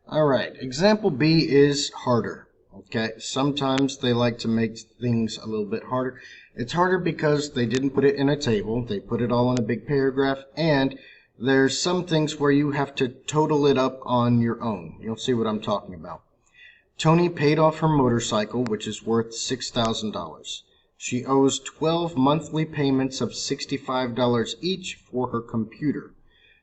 Alright, example B is harder. Okay, sometimes they like to make things a little bit harder. It's harder because they didn't put it in a table, they put it all in a big paragraph, and there's some things where you have to total it up on your own. You'll see what I'm talking about. Tony paid off her motorcycle, which is worth $6,000. She owes 12 monthly payments of $65 each for her computer.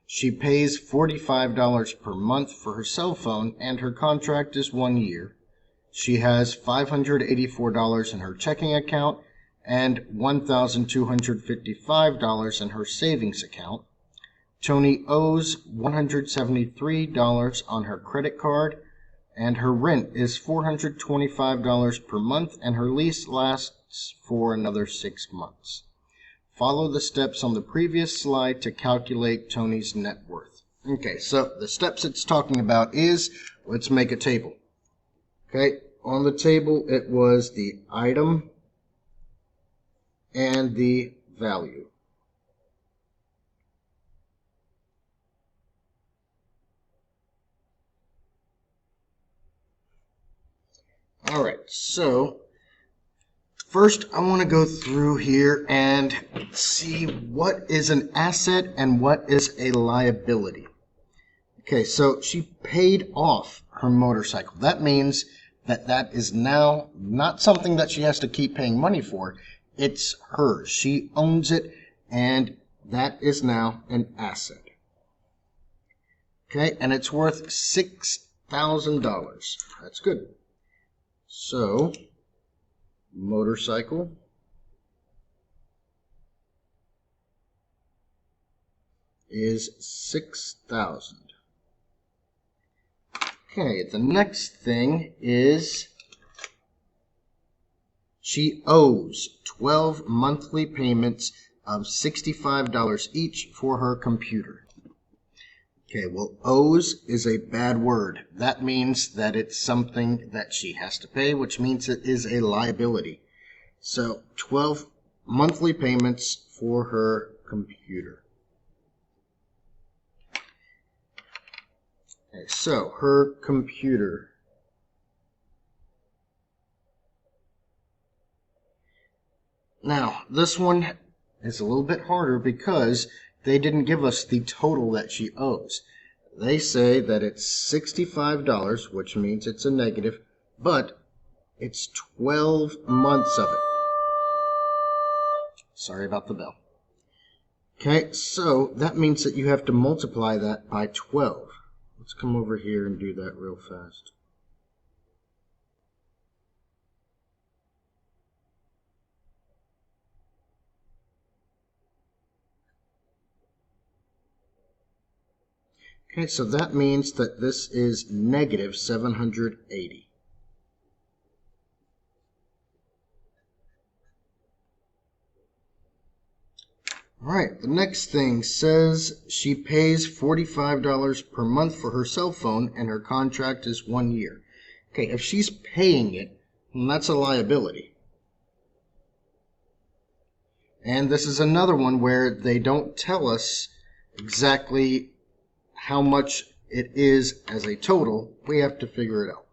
She pays $45 per month for her cell phone, and her contract is 1 year. She has $584 in her checking account and $1,255 in her savings account. Tony owes $173 on her credit card, and her rent is $425 per month, and her lease lasts for another 6 months. Follow the steps on the previous slide to calculate Tony's net worth. Okay, so the steps it's talking about is, let's make a table. Okay, on the table it was the item and the value. Alright, so first I want to go through here and see what is an asset and what is a liability. Okay, so she paid off her motorcycle. That means that is now not something that she has to keep paying money for. It's hers. She owns it, and that is now an asset. Okay, and it's worth $6,000. That's good. So, motorcycle is $6,000. Okay, the next thing is she owes 12 monthly payments of $65 each for her computer. Okay, well, owes is a bad word. That means that it's something that she has to pay, which means it is a liability. So, 12 monthly payments for her computer. Okay, so her computer. Now, this one is a little bit harder because they didn't give us the total that she owes. They say that it's $65, which means it's a negative, but it's 12 months of it. Sorry about the bell. Okay, so that means that you have to multiply that by 12. Let's come over here and do that real fast. Okay, so that means that this is negative 780. Alright, the next thing says she pays $45 per month for her cell phone, and her contract is 1 year. Okay, if she's paying it, well, that's a liability. And this is another one where they don't tell us exactly how much it is as a total. We have to figure it out.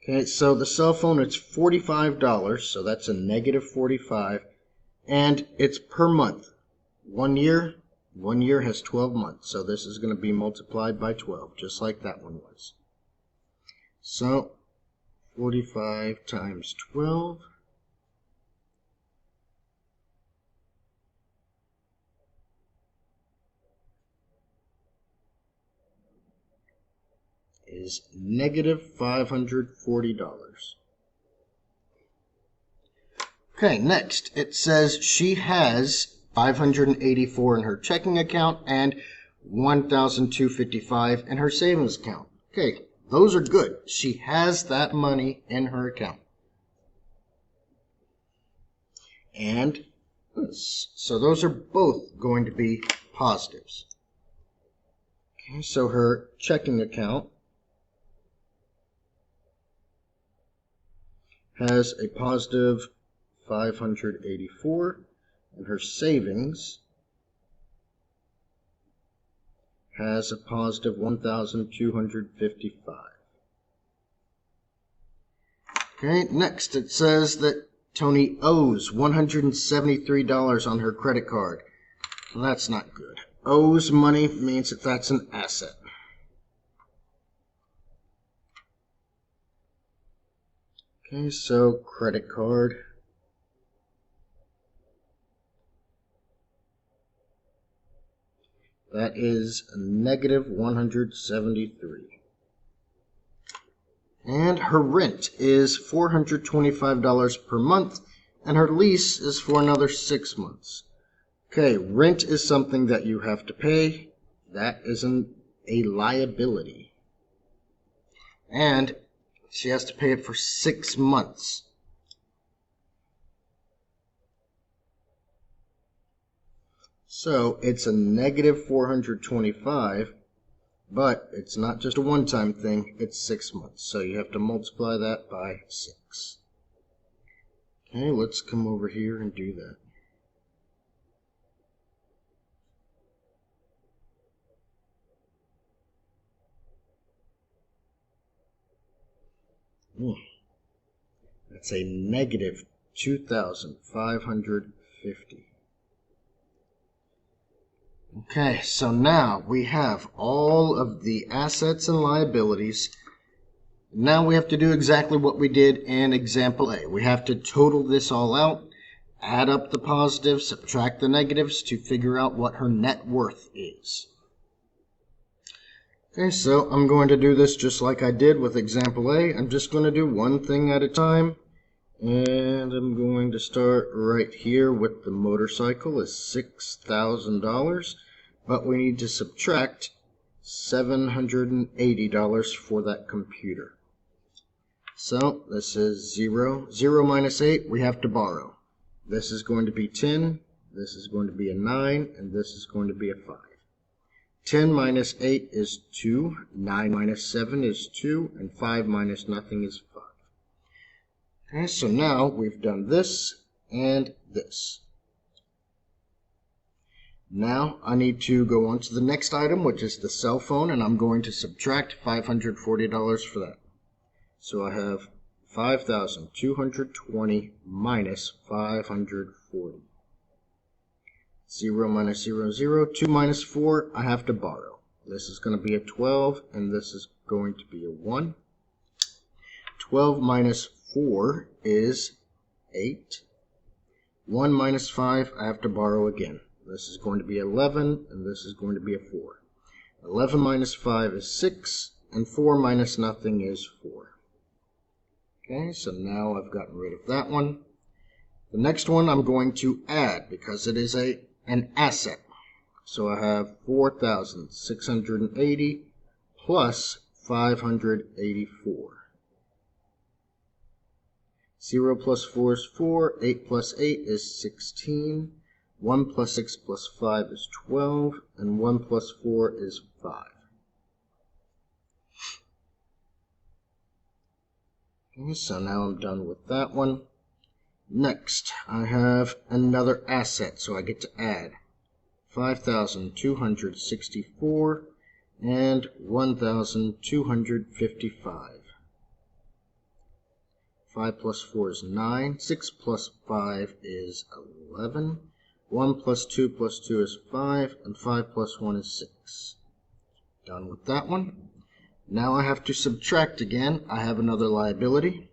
Okay, so the cell phone, it's $45, so that's a negative 45, and it's per month. 1 year has 12 months, so this is going to be multiplied by 12, just like that one was. So, 45 times 12 is negative $540. Okay, next it says she has $584 in her checking account and $1,255 in her savings account. Okay, those are good. She has that money in her account. And this. So those are both going to be positives. Okay, so her checking account has a positive 584, and her savings has a positive 1,255. Okay, next it says that Tony owes $173 on her credit card. Well, that's not good. Owes money means that that's an asset. Okay, so credit card. That is a negative 173. And her rent is $425 per month, and her lease is for another 6 months. Okay, rent is something that you have to pay. That isn't a liability. And she has to pay it for 6 months. So it's a negative 425, but it's not just a one-time thing, it's 6 months. So you have to multiply that by 6. Okay, let's come over here and do that. That's a negative 2,550. Okay, so now we have all of the assets and liabilities. Now we have to do exactly what we did in example A. We have to total this all out, add up the positives, subtract the negatives to figure out what her net worth is. Okay, so I'm going to do this just like I did with example A. I'm just going to do one thing at a time. And I'm going to start right here with the motorcycle is $6,000. But we need to subtract $780 for that computer. So this is 0. 0 minus 8, we have to borrow. This is going to be 10, this is going to be a 9, and this is going to be a 5. 10 minus 8 is 2, 9 minus 7 is 2, and 5 minus nothing is 5. Okay, so now we've done this and this. Now I need to go on to the next item, which is the cell phone, and I'm going to subtract $540 for that. So I have 5,220 minus 540. 0 minus 0, 0. 2 minus 4, I have to borrow. This is going to be a 12, and this is going to be a 1. 12 minus 4 is 8. 1 minus 5, I have to borrow again. This is going to be 11, and this is going to be a 4. 11 minus 5 is 6, and 4 minus nothing is 4. Okay, so now I've gotten rid of that one. The next one I'm going to add because it is an asset. So I have 4,680 plus 584. 0 plus 4 is 4, 8 plus 8 is 16. 1 plus 6 plus 5 is 12, and 1 plus 4 is 5. Okay, so now I'm done with that one. Next, I have another asset, so I get to add 5,264 and 1,255. 5 plus 4 is 9, 6 plus 5 is 11. 1 plus 2 plus 2 is 5, and 5 plus 1 is 6. Done with that one. Now I have to subtract again. I have another liability.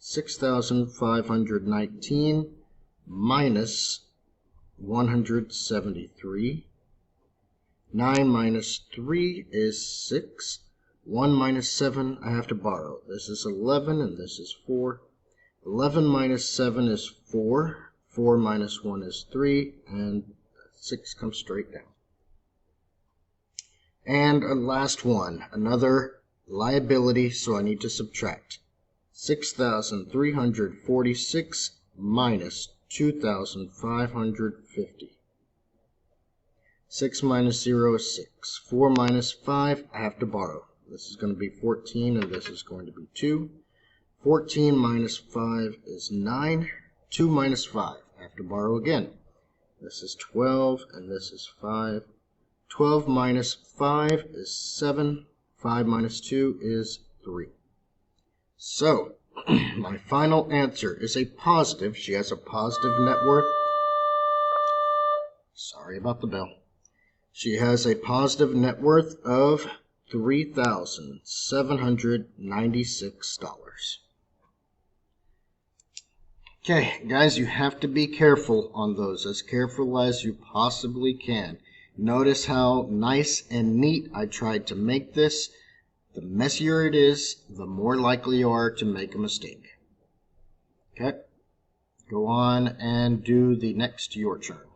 6,519 minus 173. 9 minus 3 is 6. 1 minus 7, I have to borrow. This is 11, and this is 4. 11 minus 7 is 4. 4 minus 1 is 3, and 6 comes straight down. And a last one, another liability, so I need to subtract. 6,346 minus 2,550. 6 minus 0 is 6. 4 minus 5, I have to borrow. This is going to be 14, and this is going to be 2. 14 minus 5 is 9. 2 minus 5, I have to borrow again. This is 12, and this is 5. 12 minus 5 is 7. 5 minus 2 is 3. So, my final answer is a positive. She has a positive net worth. Sorry about the bell. She has a positive net worth of $3,796. Okay, guys, you have to be careful on those, as careful as you possibly can. Notice how nice and neat I tried to make this. The messier it is, the more likely you are to make a mistake. Okay, go on and do the next, your turn.